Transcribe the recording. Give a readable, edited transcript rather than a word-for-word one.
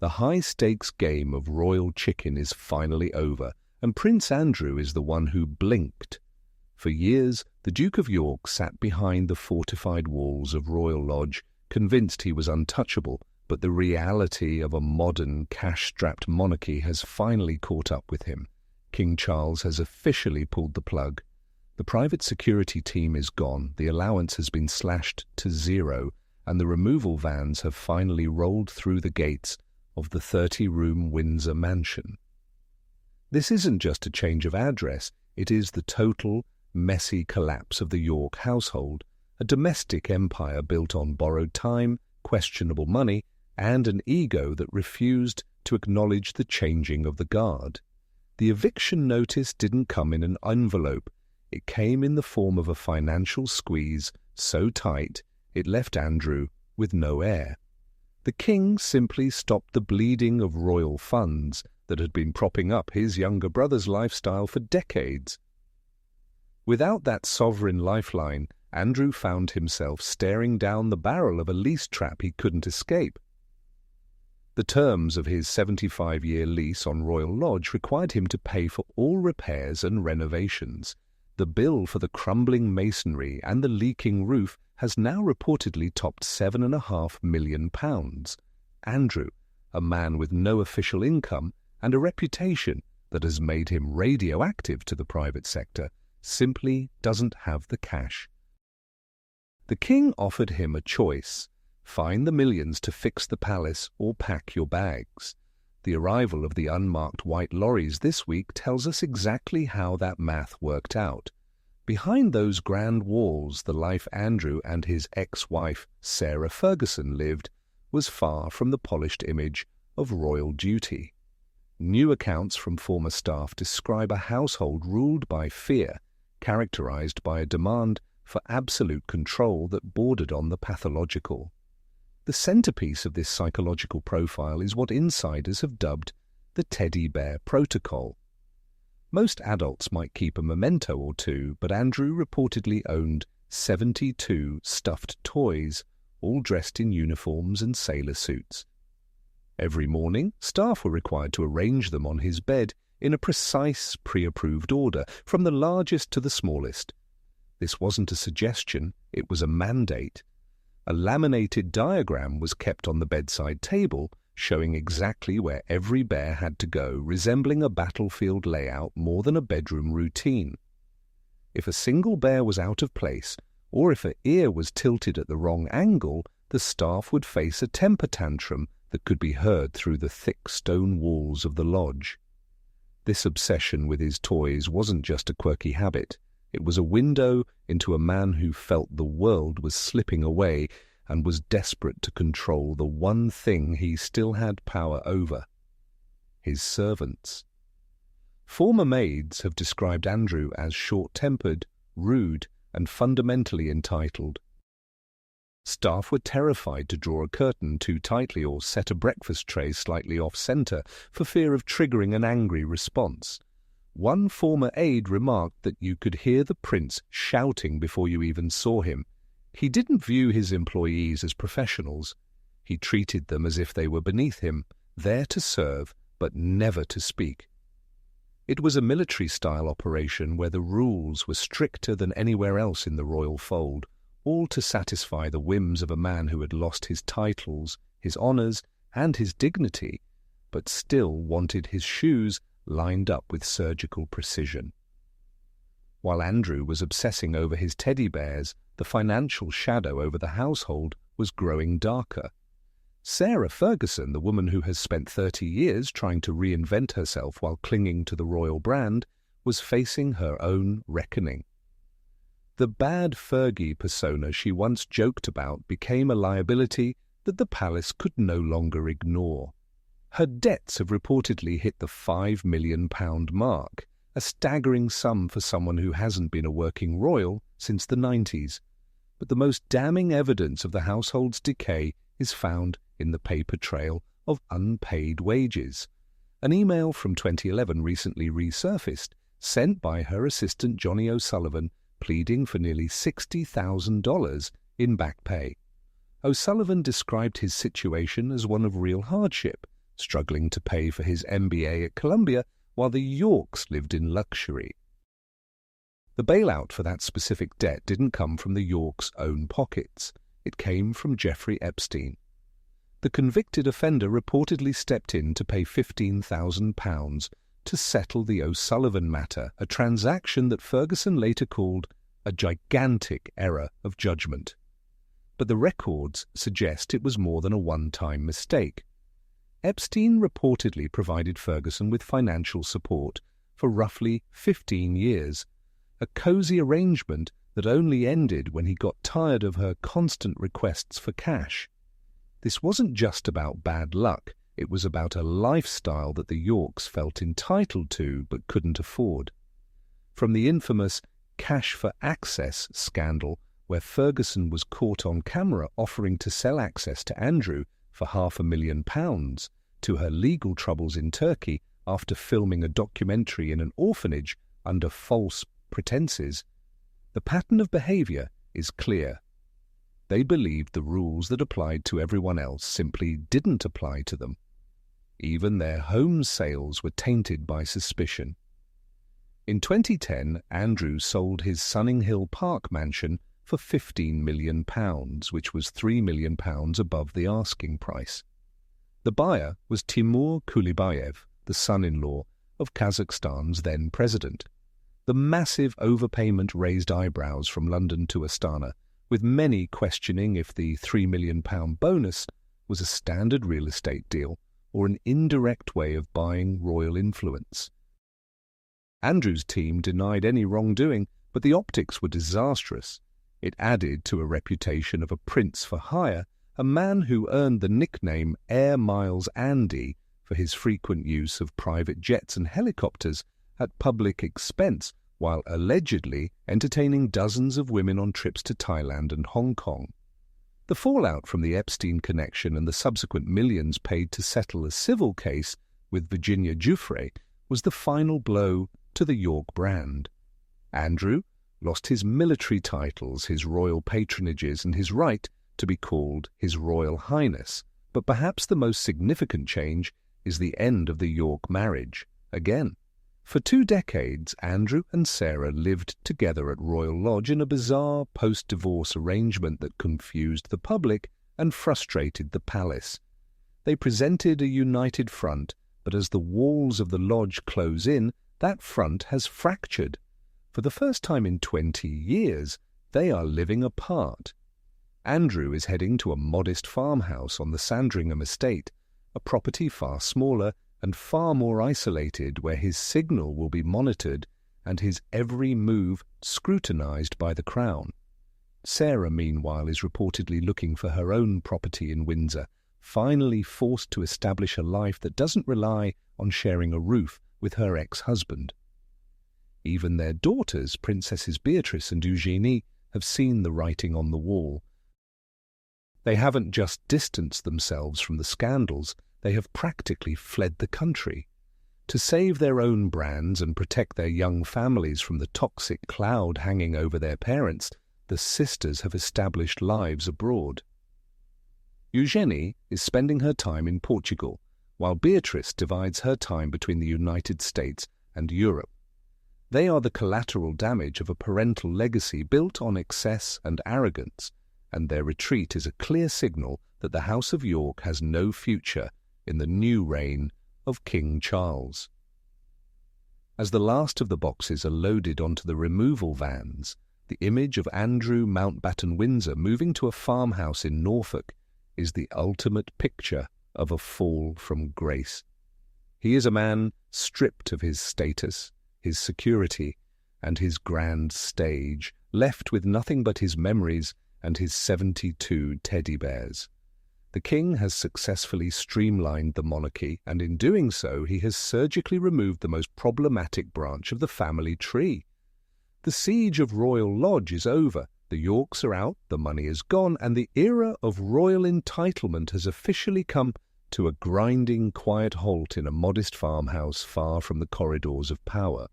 The high-stakes game of royal chicken is finally over, and Prince Andrew is the one who blinked. For years, the Duke of York sat behind the fortified walls of Royal Lodge, convinced he was untouchable, but the reality of a modern, cash-strapped monarchy has finally caught up with him. King Charles has officially pulled the plug. The private security team is gone, the allowance has been slashed to zero, and the removal vans have finally rolled through the gates of the 30-room Windsor mansion. This isn't just a change of address, it is the total, messy collapse of the York household, a domestic empire built on borrowed time, questionable money, and an ego that refused to acknowledge the changing of the guard. The eviction notice didn't come in an envelope. It came in the form of a financial squeeze so tight it left Andrew with no heir. The king simply stopped the bleeding of royal funds that had been propping up his younger brother's lifestyle for decades. Without that sovereign lifeline, Andrew found himself staring down the barrel of a lease trap he couldn't escape. The terms of his 75-year lease on Royal Lodge required him to pay for all repairs and renovations. The bill for the crumbling masonry and the leaking roof has now reportedly topped £7.5 million. Andrew, a man with no official income and a reputation that has made him radioactive to the private sector, simply doesn't have the cash. The king offered him a choice: find the millions to fix the palace or pack your bags. The arrival of the unmarked white lorries this week tells us exactly how that math worked out. Behind those grand walls, the life Andrew and his ex-wife, Sarah Ferguson, lived was far from the polished image of royal duty. New accounts from former staff describe a household ruled by fear, characterized by a demand for absolute control that bordered on the pathological. The centerpiece of this psychological profile is what insiders have dubbed the teddy bear protocol. Most adults might keep a memento or two, but Andrew reportedly owned 72 stuffed toys, all dressed in uniforms and sailor suits. Every morning, staff were required to arrange them on his bed in a precise, pre-approved order, from the largest to the smallest. This wasn't a suggestion, it was a mandate. A laminated diagram was kept on the bedside table, showing exactly where every bear had to go, resembling a battlefield layout more than a bedroom routine. If a single bear was out of place, or if an ear was tilted at the wrong angle, the staff would face a temper tantrum that could be heard through the thick stone walls of the lodge. This obsession with his toys wasn't just a quirky habit. It was a window into a man who felt the world was slipping away and was desperate to control the one thing he still had power over: his servants. Former maids have described Andrew as short-tempered, rude, and fundamentally entitled. Staff were terrified to draw a curtain too tightly or set a breakfast tray slightly off-center for fear of triggering an angry response. One former aide remarked that you could hear the prince shouting before you even saw him. He didn't view his employees as professionals. He treated them as if they were beneath him, there to serve but never to speak. It was a military-style operation where the rules were stricter than anywhere else in the royal fold, all to satisfy the whims of a man who had lost his titles, his honours, and his dignity, but still wanted his shoes lined up with surgical precision. While Andrew was obsessing over his teddy bears, the financial shadow over the household was growing darker. Sarah Ferguson, the woman who has spent 30 years trying to reinvent herself while clinging to the royal brand, was facing her own reckoning. The bad Fergie persona she once joked about became a liability that the palace could no longer ignore. Her debts have reportedly hit the £5 million mark, a staggering sum for someone who hasn't been a working royal since the 90s. But the most damning evidence of the household's decay is found in the paper trail of unpaid wages. An email from 2011 recently resurfaced, sent by her assistant Johnny O'Sullivan, pleading for nearly $60,000 in back pay. O'Sullivan described his situation as one of real hardship, struggling to pay for his MBA at Columbia, while the Yorks lived in luxury. The bailout for that specific debt didn't come from the Yorks' own pockets. It came from Jeffrey Epstein. The convicted offender reportedly stepped in to pay £15,000 to settle the O'Sullivan matter, a transaction that Ferguson later called a gigantic error of judgment. But the records suggest it was more than a one-time mistake. Epstein reportedly provided Ferguson with financial support for roughly 15 years, a cozy arrangement that only ended when he got tired of her constant requests for cash. This wasn't just about bad luck, it was about a lifestyle that the Yorks felt entitled to but couldn't afford. From the infamous cash for access scandal, where Ferguson was caught on camera offering to sell access to Andrew for £500,000, to her legal troubles in Turkey after filming a documentary in an orphanage under false pretenses, the pattern of behavior is clear. They believed the rules that applied to everyone else simply didn't apply to them. Even their home sales were tainted by suspicion. In 2010, Andrew sold his Sunning Hill Park mansion for £15 million, which was £3 million above the asking price. The buyer was Timur Kulibayev, the son-in-law of Kazakhstan's then president. The massive overpayment raised eyebrows from London to Astana, with many questioning if the £3 million bonus was a standard real estate deal or an indirect way of buying royal influence. Andrew's team denied any wrongdoing, but the optics were disastrous. It added to a reputation of a prince for hire, a man who earned the nickname Air Miles Andy for his frequent use of private jets and helicopters at public expense, while allegedly entertaining dozens of women on trips to Thailand and Hong Kong. The fallout from the Epstein connection and the subsequent millions paid to settle a civil case with Virginia Giuffre was the final blow to the York brand. Andrew lost his military titles, his royal patronages, and his right to be called His Royal Highness, but perhaps the most significant change is the end of the York marriage. Again, for 2 decades, Andrew and Sarah lived together at Royal Lodge in a bizarre post-divorce arrangement that confused the public and frustrated the palace. They presented a united front, but as the walls of the lodge close in, that front has fractured. For the first time in 20 years, they are living apart. Andrew is heading to a modest farmhouse on the Sandringham estate, a property far smaller and far more isolated, where his signal will be monitored and his every move scrutinized by the Crown. Sarah, meanwhile, is reportedly looking for her own property in Windsor, finally forced to establish a life that doesn't rely on sharing a roof with her ex-husband. Even their daughters, Princesses Beatrice and Eugenie, have seen the writing on the wall. They haven't just distanced themselves from the scandals, they have practically fled the country. To save their own brands and protect their young families from the toxic cloud hanging over their parents, the sisters have established lives abroad. Eugenie is spending her time in Portugal, while Beatrice divides her time between the United States and Europe. They are the collateral damage of a parental legacy built on excess and arrogance, and their retreat is a clear signal that the House of York has no future in the new reign of King Charles. As the last of the boxes are loaded onto the removal vans, the image of Andrew Mountbatten Windsor moving to a farmhouse in Norfolk is the ultimate picture of a fall from grace. He is a man stripped of his status, his security, and his grand stage, left with nothing but his memories and his 72 teddy bears. The king has successfully streamlined the monarchy, and in doing so he has surgically removed the most problematic branch of the family tree. The siege of Royal Lodge is over, the Yorks are out, the money is gone, and the era of royal entitlement has officially come to a grinding, quiet halt in a modest farmhouse far from the corridors of power.